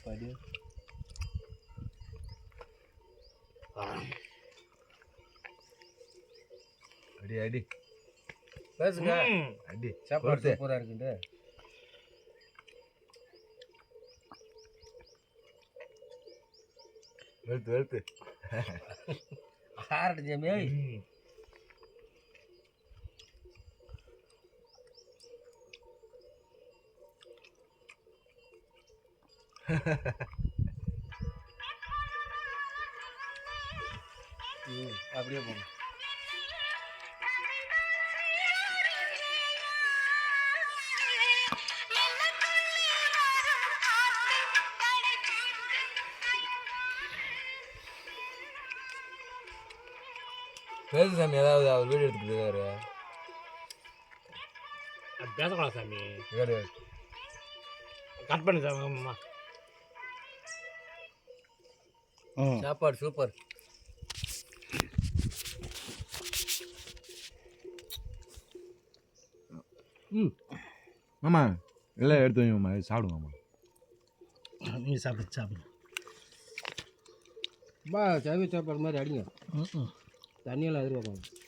படி அடி அடி பேசுங்க அடி சாப்பாடு சூப்பராக இருக்குண்டு வெளுத்து வெளுத்து ஆரட்டு ஜாமியா அப்படியே போங்க பேசு சாமி ஏதாவது அவர் வீடியோ எடுத்துட்டு இருக்காரு அது பேசக்கூடாது சாமி வேறு கட் பண்ணு சாமி அம்மா சாப்பாடு சூப்பர் மாமா எல்லாம் எடுத்து வைங்கம்மா சாப்பிடுங்கம்மா நீ சாப்பிடு சாப்பிடு சாப்பாடு மாதிரி அடிங்க தண்ணியெல்லாம் எதிர்பார்ப்பாங்க